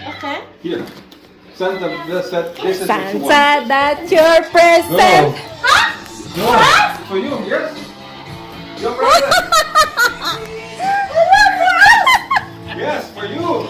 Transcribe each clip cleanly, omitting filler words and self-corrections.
Okay. Here. Santa, this is what you want. Santa, that's your present. No. For you, yes. Your present. Yes, for you.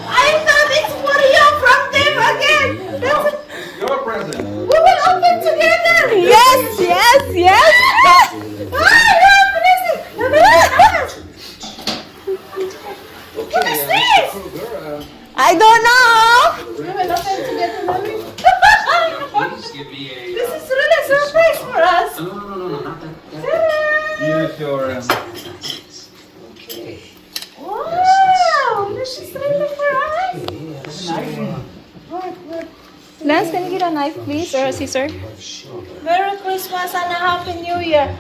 I thought it's for you from them again. That's Your present. we will open together. Yes, yes, yes. What is this? I don't know. We will open together, mommy. This is really a surprise for us. Here's your. Wow, this is really for us. Lance, can you get a knife, please, or a scissor? Merry Christmas and a Happy New Year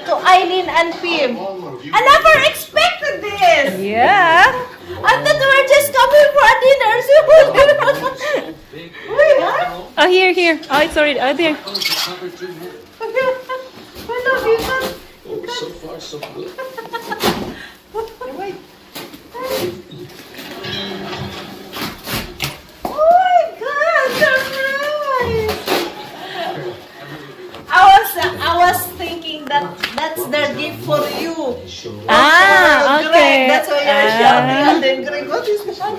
to Eileen and Pim. I never expected this. Yeah. I thought we were just coming for a dinner. Wait, what? Oh, here. Oh, it's already out there. I love you. So far, so good. Wait. Oh my God, surprise! I was thinking that that's their gift for you. Ah, Greg, okay. that's why you're shouting and then Greg, what is that?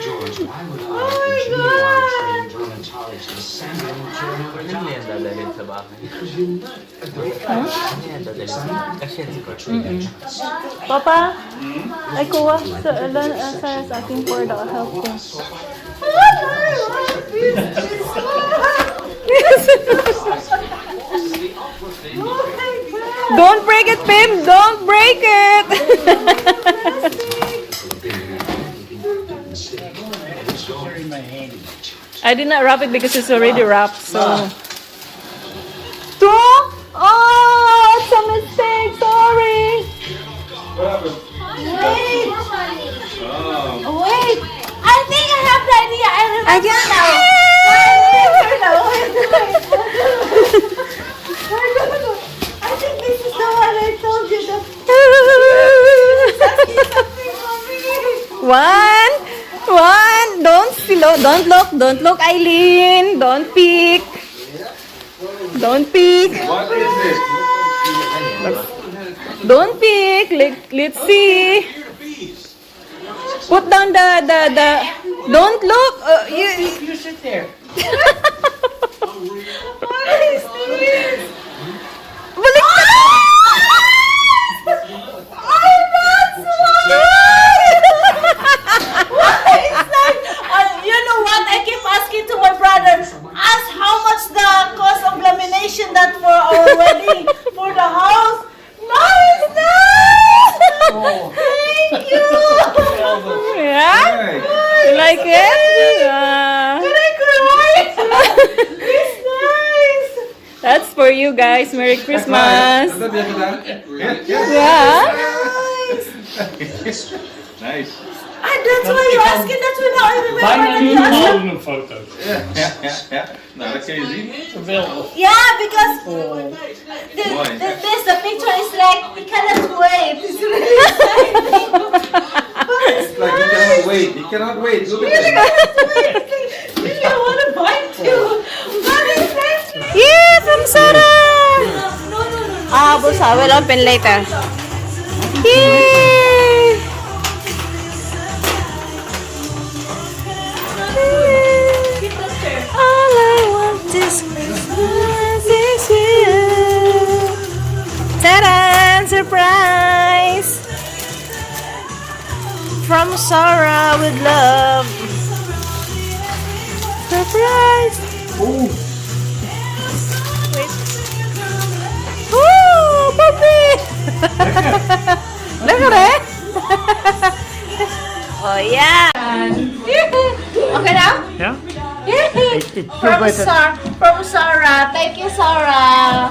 George, why would Oh my God! German college to send him to another Ano yan dadalhin sa bahay? Because you're not a great Ano yan dadalhin sa bahay? Kasi yan si Coach. Papa, ay kuha sa aking for the help ko. Oh my God! Don't break it, Pim! Don't break it! I did not wrap it because it's already wrapped, so... Two? Oh, it's a mistake, sorry! What happened? Wait! Oh. Wait! I think I have the idea. I remember now. I think this is the one I told you that One. Don't look, Eileen. Don't peek. What is this? Don't peek. Let's see. Put down the. Don't look. You sit there. what is this? You know what? I keep asking to my brother, ask how much the cost of lamination that for our wedding, for the house. Nice! Thank you! Yeah? Hey. You like it? Can I cry? It's nice! That's for you guys. Merry Christmas. Is that the other done? Yes. Yeah. Nice! Nice. And that's why you asking, that's when I remember that you asked. Bijna een foto. Ja. Nou, dat kan je zien. Geweldig. Yeah, because Why? the picture is like, we cannot wait. It's really exciting. But it's It's like you nice. cannot wait. You cannot wait. Look at Really this. Really, I want to bite you. But it's nice. Yes, I'm Sarah. No. Ah, busa. We'll open later. Yay! All I want this Christmas is you. Ta-da! Surprise! From Sarah with love. Surprise! Oeh. Wait. Ooh, puppy! Lekker hè? Oh yeah! Okay now? Ja? From Sarah. Thank you, Sarah.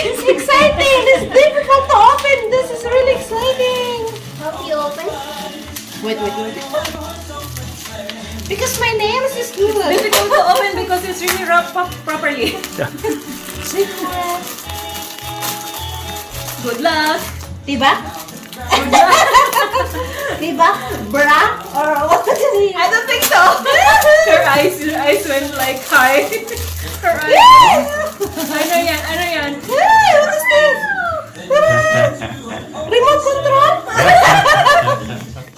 It's exciting. It's difficult to open. This is really exciting. How do you open? Wait. Because my nails is good. Difficult to open because it's really wrapped up properly. Secret. Good luck. Diba? Diba? Bra? Or what is it? I don't think so. Her eyes went like high. Her eyes. Ano yan? Hey, what is this? Remote control?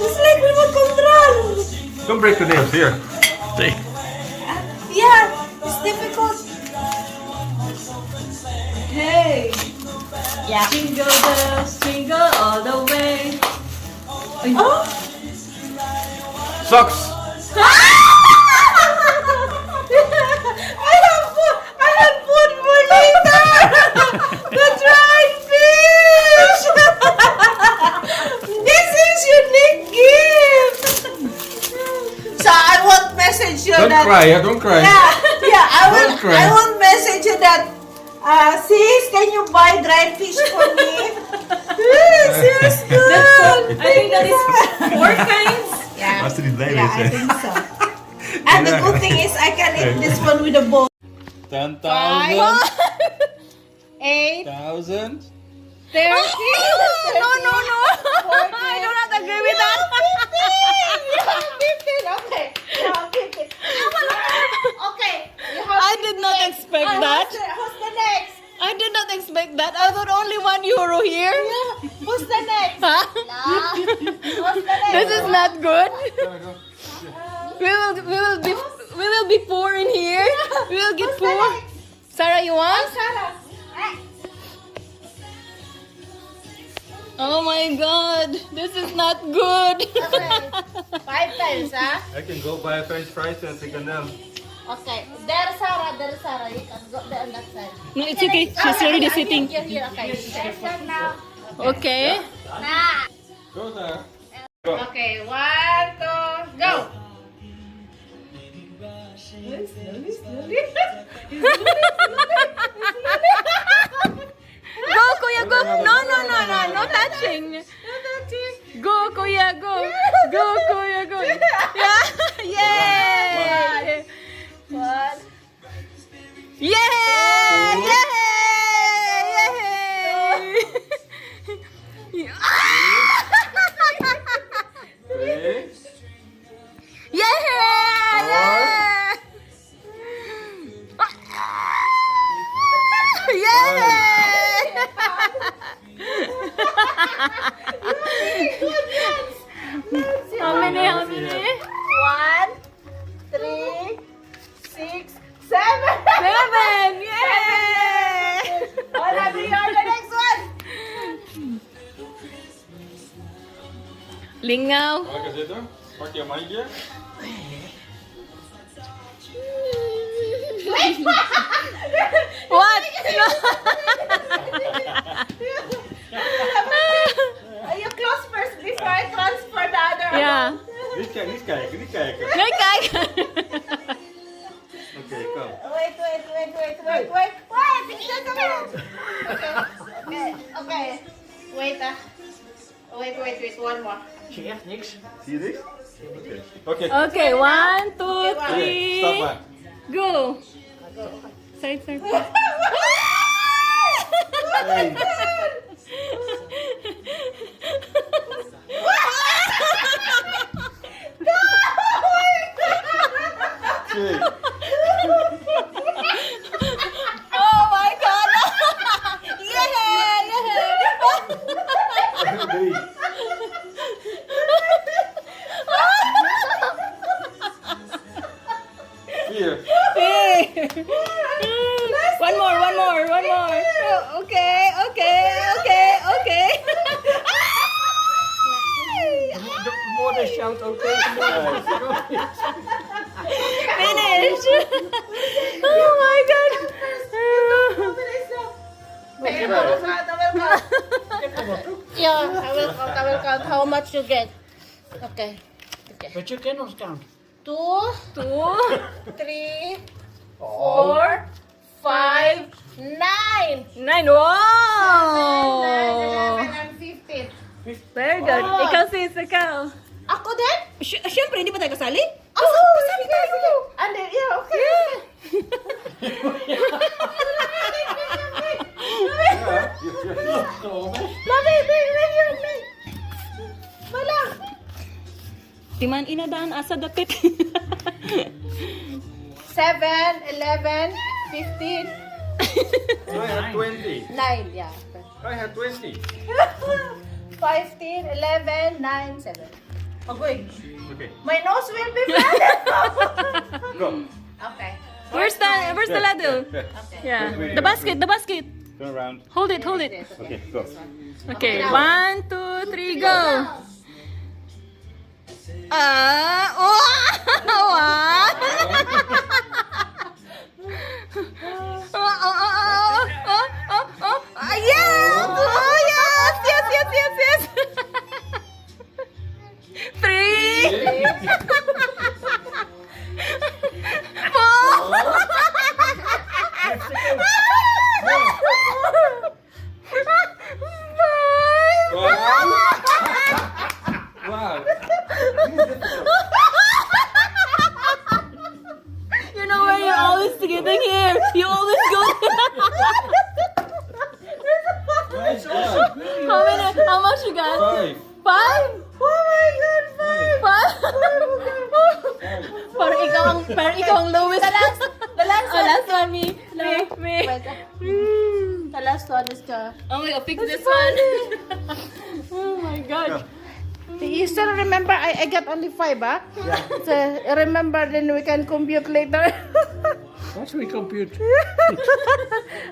It's like remote control. Don't break the nails here. Yeah, it's difficult. Hey. Yeah. Jingle bells, jingle all the way. Oh. Socks. I have food for later. The dried fish. This is unique gift. So I won't message you Don't that. cry, yeah, don't cry. Yeah. Don't cry. I won't message you that. Sis, can you buy dried fish for me? Sis, good. I think that is 4 kinds. Yeah. Pasti di Yeah, I think so. And the good thing is I can eat this one with a bowl. 10,000. 8, 1,000. 30. No. I do not agree with that. 15. Okay. You have 15. Okay. You have I did not 58. expect Ah, that. Who's the next? I did not expect that. I thought only €1 here. Yeah. Who's the next? Huh? Who's the next? This is not good. We will be poor in here. We will get Who's the poor. next? Sarah, you want? Sarah. Oh my God, this is not good. Okay. 5 times, huh? I can go buy French fries and take them. Okay. There, Sarah. You can go there on that side. No, it's okay. She's already sitting. You're here. Okay. Let's start now. Okay. Nah. Go, Sarah. Okay. 1, 2, go. Go, Kuya, go. No, no touching. Go, Kuya, go. Go, Kuya, go. Yeah. Yay. 1. Yay! Yay! Yay! Three. How many? 1, 3, 6, 7. 7! Yay! Already, you're the next one. Lingaw. Lekker zitten. Pak je mandje. What? No. You close first before I transfer the other. Yeah. Niet kijken. Nee, kijk. Oké, kom. Wait. Just a minute. Okay. Wait. Wait. One more. Zie je echt niks? Zie je dit? Oké. Okay, 1, 2, Oké, 3. stap maar. Go. Side. Hey. Twee. Oh my God. Yay! Drie. Vier. One more. Okay. De moeder shout ook tegen moeder. Finish. Oh my God. Yeah, I will count how much you get. Okay. But you cannot count. 2, 2, 3, 4, 5, 9. 9. Wow! 15. Very good. Oh. Ikaw sis, ikaw. Ako din? Siyempre, hindi ba tayo kasali? Kasali tayo. And then, yeah, okay. Ja, Wala. Timan inadaan asa dapit. 7, 11, 15, I had 20. 9. Yeah. I had 20. 15, 11, 9, 7. Agoy. Okay. My nose will be flooded. Go. Okay. Where's the ladle? There. Yeah. The basket, the basket. Turn around. Hold it, hold it. Okay, go. Okay, 1, 2, 3, go. Oh, yes! Oh, yes! Yes, yes, yes, yes! 3, 4, Wow. you know where you're always getting here. You always go there. Nice one. How much you got? 5. 5? Oh my God, 5? Para ikaw ang lowest. The last Oh, one. last one, me. Me. Wait. The last one is the... Oh my god, fix this one. Oh my god. You still remember I got only 5, huh? Yeah. So remember, then we can compute later. What we compute?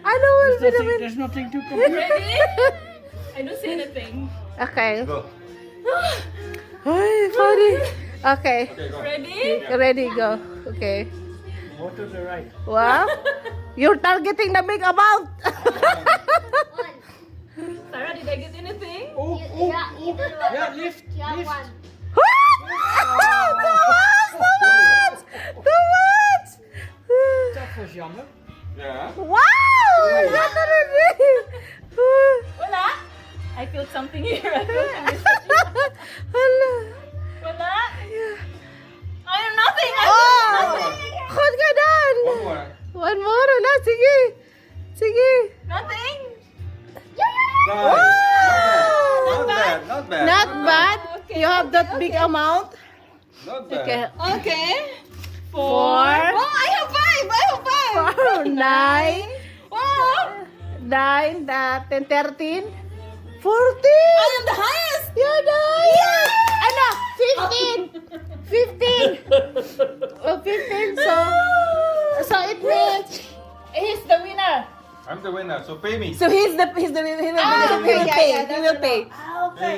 I know we'll be the There's nothing to compute. Ready? I don't see anything. Okay. Go. Ay, funny. Okay. Okay, go. Ready? Ready, go. Okay. Go to the right. Wow. You're targeting the big amount. Sarah, did I get anything? Oh, Yeah, either one. yeah, lift, Yeah, lift. one. Too much! Too much! Dat was jammer. Yeah. Wow! That's already. Wala? I feel something here. I feel something. Hala. Wala? I have nothing. I Oh! feel nothing. Hot ka dan. One more. One more. Wala. Sige. Sige. Nothing. Nice. Not bad. Not bad. Not bad. Okay. You have that big amount. Not bad. Okay. Okay. 4. Four. Oh, I have 5. I have 5. 9. Wow. 9, 10, 13, 14. I am the highest. You're done. Ano? 15. 15. Oh, 15. So it means he's the winner. I'm the winner, so pay me. So he's the Ah, okay, he will pay. yeah, He will pay. Ah, okay.